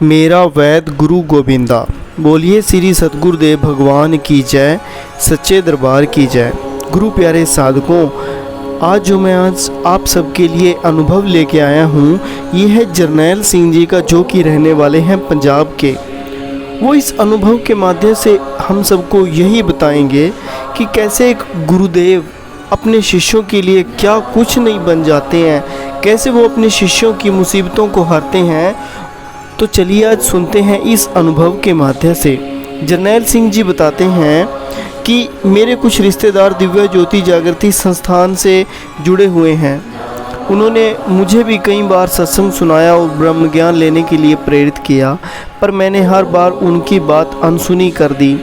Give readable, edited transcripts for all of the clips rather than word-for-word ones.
मेरा वैद गुरु गोविंदा। बोलिए श्री सतगुरुदेव भगवान की जय, सच्चे दरबार की जय। गुरु प्यारे साधकों, आज आप सबके लिए अनुभव लेके आया हूँ, ये है जरनैल सिंह जी का, जो कि रहने वाले हैं पंजाब के। वो इस अनुभव के माध्यम से हम सबको यही बताएंगे कि कैसे एक गुरुदेव अपने शिष्यों के लिए क्या कुछ नहीं बन जाते हैं, कैसे वो अपने शिष्यों की मुसीबतों को हारते हैं। तो चलिए आज सुनते हैं इस अनुभव के माध्यम से। जरनैल सिंह जी बताते हैं कि मेरे कुछ रिश्तेदार दिव्य ज्योति जागृति संस्थान से जुड़े हुए हैं। उन्होंने मुझे भी कई बार सत्संग सुनाया और ब्रह्म ज्ञान लेने के लिए प्रेरित किया, पर मैंने हर बार उनकी बात अनसुनी कर दी।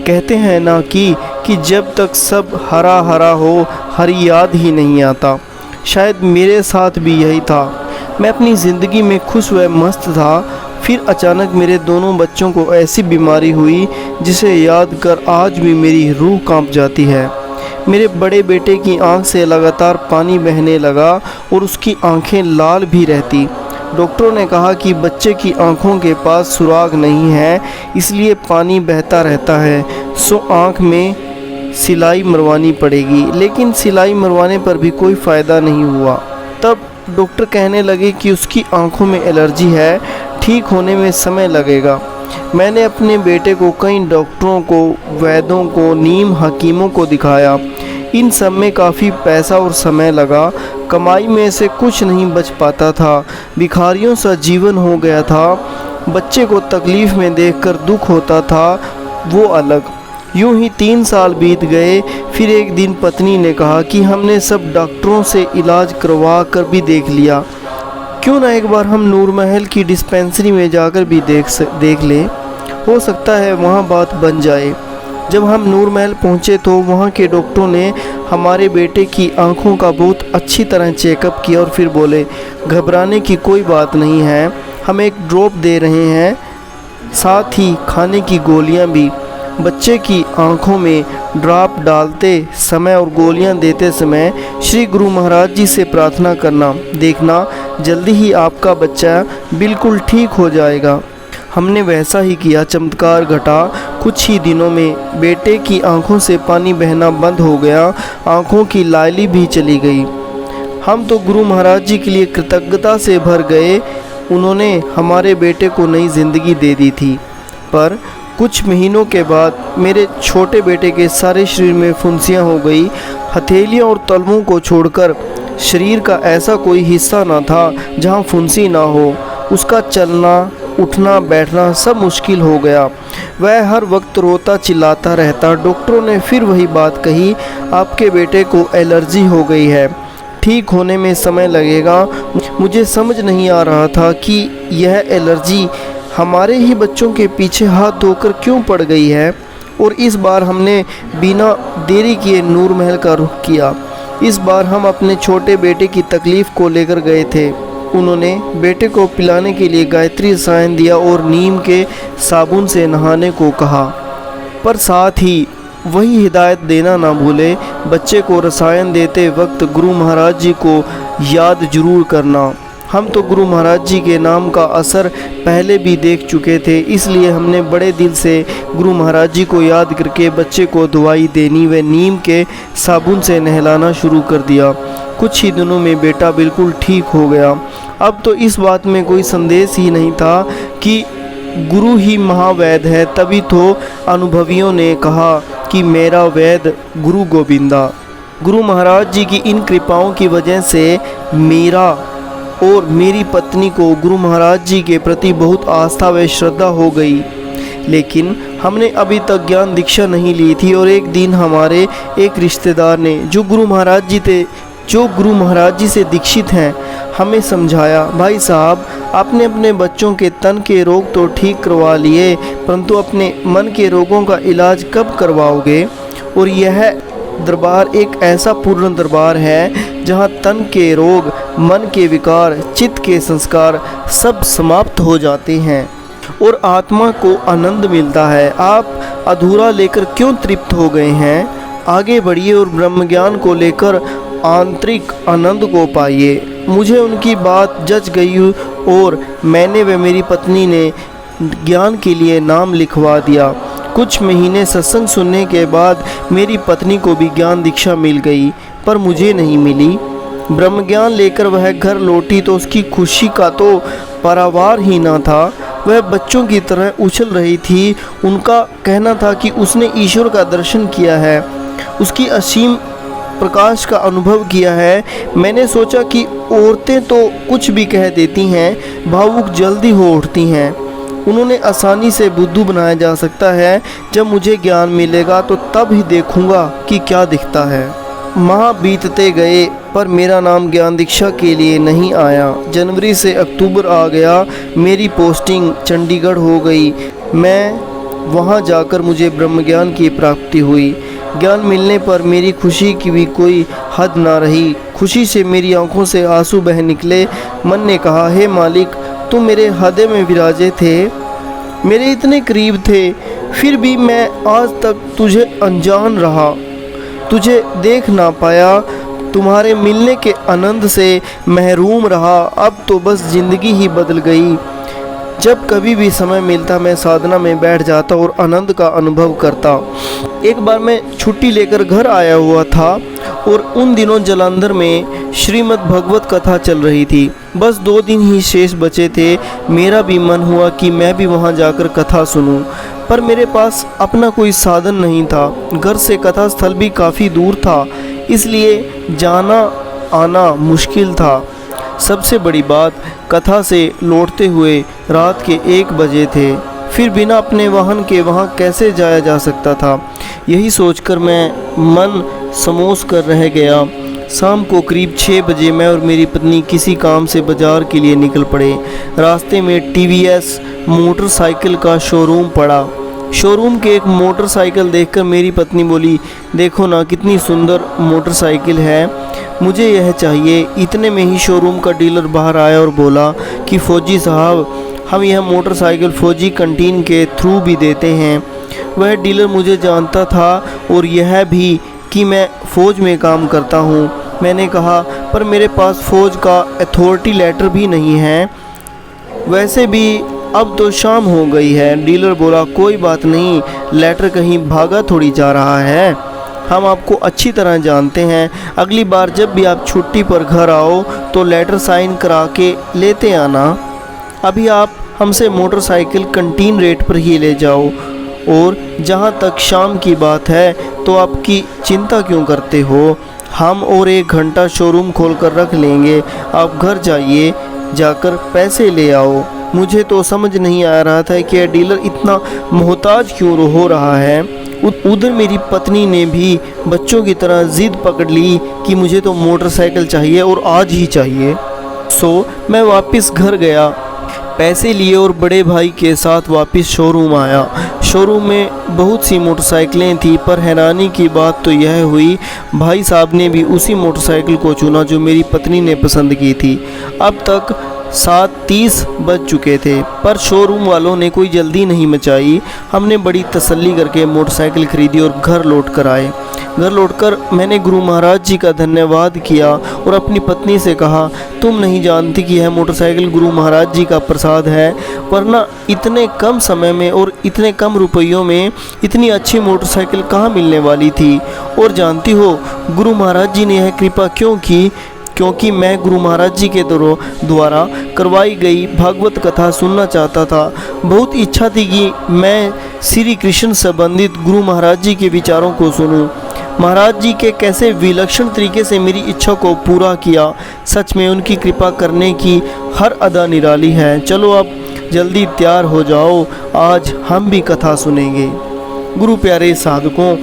कहते हैं ना कि जब तक सब हरा हरा हो, हरी याद ही नहीं आता। शायद मेरे साथ भी यही था। मैं अपनी ज़िंदगी में खुश व मस्त था, फिर अचानक मेरे दोनों बच्चों को ऐसी बीमारी हुई जिसे याद कर आज भी मेरी रूह कांप जाती है। मेरे बड़े बेटे की आंख से लगातार पानी बहने लगा और उसकी आंखें लाल भी रहती। डॉक्टरों ने कहा कि बच्चे की आंखों के पास सुराग नहीं है, इसलिए पानी बहता रहता है, सो आंख में सिलाई मरवानी पड़ेगी। लेकिन सिलाई मरवाने पर भी कोई फ़ायदा नहीं हुआ। तब डॉक्टर कहने लगे कि उसकी आंखों में एलर्जी है, ठीक होने में समय लगेगा। मैंने अपने बेटे को कई डॉक्टरों को, वैद्यों को, नीम हकीमों को दिखाया। इन सब में काफ़ी पैसा और समय लगा। कमाई में से कुछ नहीं बच पाता था। भिखारियों सा जीवन हो गया था। बच्चे को तकलीफ़ में देखकर दुख होता था, वो अलग। यूं ही 3 साल बीत गए। फिर एक दिन पत्नी ने कहा कि हमने सब डॉक्टरों से इलाज करवा कर भी देख लिया, क्यों ना एक बार हम नूर महल की डिस्पेंसरी में जाकर भी देख लें, हो सकता है वहाँ बात बन जाए। जब हम नूर महल पहुँचे तो वहाँ के डॉक्टरों ने हमारे बेटे की आंखों का बहुत अच्छी तरह चेकअप किया और फिर बोले, घबराने की कोई बात नहीं है, हम एक ड्रॉप दे रहे हैं, साथ ही खाने की गोलियाँ भी। बच्चे की आंखों में ड्रॉप डालते समय और गोलियां देते समय श्री गुरु महाराज जी से प्रार्थना करना, देखना जल्दी ही आपका बच्चा बिल्कुल ठीक हो जाएगा। हमने वैसा ही किया। चमत्कार घटा। कुछ ही दिनों में बेटे की आंखों से पानी बहना बंद हो गया, आंखों की लाली भी चली गई। हम तो गुरु महाराज जी के लिए कृतज्ञता से भर गए। उन्होंने हमारे बेटे को नई ज़िंदगी दे दी थी। पर कुछ महीनों के बाद मेरे छोटे बेटे के सारे शरीर में फुंसियाँ हो गई। हथेलियों और तलवों को छोड़कर शरीर का ऐसा कोई हिस्सा ना था जहाँ फुंसी ना हो। उसका चलना, उठना, बैठना सब मुश्किल हो गया। वह हर वक्त रोता चिल्लाता रहता। डॉक्टरों ने फिर वही बात कही, आपके बेटे को एलर्जी हो गई है, ठीक होने में समय लगेगा। मुझे समझ नहीं आ रहा था कि यह एलर्जी हमारे ही बच्चों के पीछे हाथ धोकर क्यों पड़ गई है। और इस बार हमने बिना देरी किए नूर महल का रुख किया। इस बार हम अपने छोटे बेटे की तकलीफ़ को लेकर गए थे। उन्होंने बेटे को पिलाने के लिए गायत्री रसायन दिया और नीम के साबुन से नहाने को कहा, पर साथ ही वही हिदायत देना ना भूले, बच्चे को रसायन देते वक्त गुरु महाराज जी को याद जरूर करना। हम तो गुरु महाराज जी के नाम का असर पहले भी देख चुके थे, इसलिए हमने बड़े दिल से गुरु महाराज जी को याद करके बच्चे को दवाई देनी व नीम के साबुन से नहलाना शुरू कर दिया। कुछ ही दिनों में बेटा बिल्कुल ठीक हो गया। अब तो इस बात में कोई संदेश ही नहीं था कि गुरु ही महावैद है। तभी तो अनुभवियों ने कहा कि मेरा वैद गुरु गोविंदा। गुरु महाराज जी की इन कृपाओं की वजह से मेरा और मेरी पत्नी को गुरु महाराज जी के प्रति बहुत आस्था व श्रद्धा हो गई। लेकिन हमने अभी तक ज्ञान दीक्षा नहीं ली थी और एक दिन हमारे एक रिश्तेदार ने, जो गुरु महाराज जी से दीक्षित हैं, हमें समझाया, भाई साहब, आपने अपने बच्चों के तन के रोग तो ठीक करवा लिए, परंतु अपने मन के रोगों का इलाज कब करवाओगे। और यह दरबार एक ऐसा पूर्ण दरबार है जहाँ तन के रोग, मन के विकार, चित्त के संस्कार सब समाप्त हो जाते हैं और आत्मा को आनंद मिलता है। आप अधूरा लेकर क्यों तृप्त हो गए हैं? आगे बढ़िए और ब्रह्म ज्ञान को लेकर आंतरिक आनंद को पाइए। मुझे उनकी बात जच गई और मैंने व मेरी पत्नी ने ज्ञान के लिए नाम लिखवा दिया। कुछ महीने सत्संग सुनने के बाद मेरी पत्नी को भी ज्ञान दीक्षा मिल गई, पर मुझे नहीं मिली। ब्रह्म ज्ञान लेकर वह घर लौटी तो उसकी खुशी का तो पारावार ही ना था। वह बच्चों की तरह उछल रही थी। उनका कहना था कि उसने ईश्वर का दर्शन किया है, उसकी असीम प्रकाश का अनुभव किया है। मैंने सोचा कि औरतें तो कुछ भी कह देती हैं, भावुक जल्दी हो उठती हैं, उन्होंने आसानी से बुद्धू बनाया जा सकता है। जब मुझे ज्ञान मिलेगा तो तब ही देखूंगा कि क्या दिखता है। माह बीतते गए पर मेरा नाम ज्ञान दीक्षा के लिए नहीं आया। जनवरी से अक्टूबर आ गया, मेरी पोस्टिंग चंडीगढ़ हो गई। मैं वहां जाकर मुझे ब्रह्म ज्ञान की प्राप्ति हुई। ज्ञान मिलने पर मेरी खुशी की भी कोई हद ना रही। खुशी से मेरी आंखों से आंसू बह निकले। मन ने कहा, हे मालिक, तुम मेरे हृदय में विराजे थे, मेरे इतने करीब थे, फिर भी मैं आज तक तुझे अनजान रहा, तुझे देख ना पाया, तुम्हारे मिलने के आनंद से महरूम रहा। अब तो बस ज़िंदगी ही बदल गई। जब कभी भी समय मिलता मैं साधना में बैठ जाता और आनंद का अनुभव करता। एक बार मैं छुट्टी लेकर घर आया हुआ था और उन दिनों जालंधर में श्रीमद् भगवत कथा चल रही थी। बस 2 दिन ही शेष बचे थे। मेरा भी मन हुआ कि मैं भी वहां जाकर कथा सुनूं, पर मेरे पास अपना कोई साधन नहीं था। घर से कथा स्थल भी काफ़ी दूर था, इसलिए जाना आना मुश्किल था। सबसे बड़ी बात, कथा से लौटते हुए रात के 1 बजे थे। फिर बिना अपने वाहन के वहाँ कैसे जाया जा सकता था, यही सोचकर मैं मन समोस कर रह गया। शाम को करीब 6 बजे मैं और मेरी पत्नी किसी काम से बाजार के लिए निकल पड़े। रास्ते में टीवीएस मोटरसाइकिल का शोरूम पड़ा। शोरूम के एक मोटरसाइकिल देखकर मेरी पत्नी बोली, देखो ना कितनी सुंदर मोटरसाइकिल है, मुझे यह चाहिए। इतने में ही शोरूम का डीलर बाहर आया और बोला कि फौजी साहब, हम यह मोटरसाइकिल फौजी कंटीन के थ्रू भी देते हैं। वह डीलर मुझे जानता था और यह भी कि मैं फ़ौज में काम करता हूँ। मैंने कहा, पर मेरे पास फ़ौज का अथॉरिटी लेटर भी नहीं है, वैसे भी अब तो शाम हो गई है। डीलर बोला, कोई बात नहीं, लेटर कहीं भागा थोड़ी जा रहा है, हम आपको अच्छी तरह जानते हैं। अगली बार जब भी आप छुट्टी पर घर आओ तो लेटर साइन करा के लेते आना। अभी आप हमसे मोटरसाइकिल कंटीन रेट पर ही ले जाओ, और जहाँ तक शाम की बात है तो आपकी चिंता क्यों करते हो, हम और 1 घंटा शोरूम खोल कर रख लेंगे, आप घर जाइए, जाकर पैसे ले आओ। मुझे तो समझ नहीं आ रहा था कि यह डीलर इतना मोहताज क्यों हो रहा है। उधर मेरी पत्नी ने भी बच्चों की तरह ज़िद पकड़ ली कि मुझे तो मोटरसाइकिल चाहिए और आज ही चाहिए। सो मैं वापस घर गया, पैसे लिए और बड़े भाई के साथ वापस शोरूम आया। शोरूम में बहुत सी मोटरसाइकिलें थी, पर हैरानी की बात तो यह हुई, भाई साहब ने भी उसी मोटरसाइकिल को चुना जो मेरी पत्नी ने पसंद की थी। अब तक 7:30 बज चुके थे, पर शोरूम वालों ने कोई जल्दी नहीं मचाई। हमने बड़ी तसल्ली करके मोटरसाइकिल खरीदी और घर लौट कर आए। घर लौटकर मैंने गुरु महाराज जी का धन्यवाद किया और अपनी पत्नी से कहा, तुम नहीं जानती कि यह मोटरसाइकिल गुरु महाराज जी का प्रसाद है, वरना इतने कम समय में और इतने कम रुपयों में इतनी अच्छी मोटरसाइकिल कहाँ मिलने वाली थी। और जानती हो गुरु महाराज जी ने यह कृपा क्यों की? क्योंकि मैं गुरु महाराज जी के द्वारा करवाई गई भागवत कथा सुनना चाहता था। बहुत इच्छा थी कि मैं श्री कृष्ण संबंधित गुरु महाराज जी के विचारों को सुनूं। महाराज जी के कैसे विलक्षण तरीके से मेरी इच्छा को पूरा किया। सच में उनकी कृपा करने की हर अदा निराली है। चलो अब जल्दी तैयार हो जाओ, आज हम भी कथा सुनेंगे। गुरु प्यारे साधकों,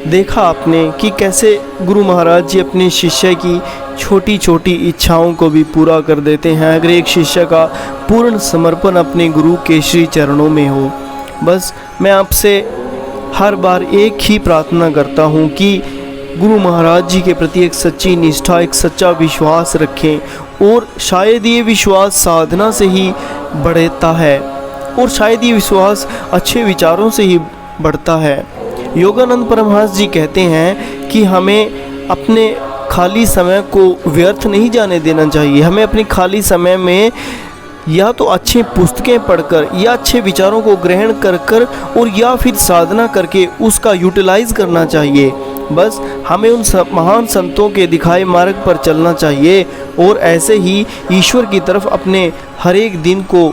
देखा आपने कि कैसे गुरु महाराज जी अपने शिष्य की छोटी छोटी इच्छाओं को भी पूरा कर देते हैं, अगर एक शिष्य का पूर्ण समर्पण अपने गुरु के श्री चरणों में हो। बस मैं आपसे हर बार एक ही प्रार्थना करता हूँ कि गुरु महाराज जी के प्रति एक सच्ची निष्ठा, एक सच्चा विश्वास रखें, और शायद ये विश्वास साधना से ही बढ़ता है, और शायद ये विश्वास अच्छे विचारों से ही बढ़ता है। योगानंद परमहंस जी कहते हैं कि हमें अपने खाली समय को व्यर्थ नहीं जाने देना चाहिए। हमें अपने खाली समय में या तो अच्छी पुस्तकें पढ़कर या अच्छे विचारों को ग्रहण कर कर और या फिर साधना करके उसका यूटिलाइज़ करना चाहिए। बस हमें उन सब महान संतों के दिखाए मार्ग पर चलना चाहिए और ऐसे ही ईश्वर की तरफ अपने हर एक दिन को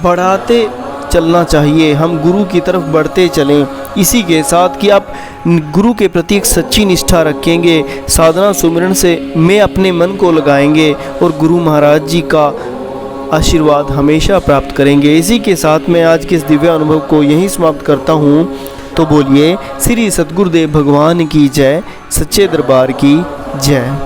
बढ़ाते चलना चाहिए। हम गुरु की तरफ बढ़ते चलें, इसी के साथ कि आप गुरु के प्रति एक सच्ची निष्ठा रखेंगे, साधना सुमिरन से में अपने मन को लगाएंगे और गुरु महाराज जी का आशीर्वाद हमेशा प्राप्त करेंगे। इसी के साथ मैं आज के इस दिव्य अनुभव को यहीं समाप्त करता हूँ। तो बोलिए श्री सद्गुरुदेव भगवान की जय, सच्चे दरबार की जय।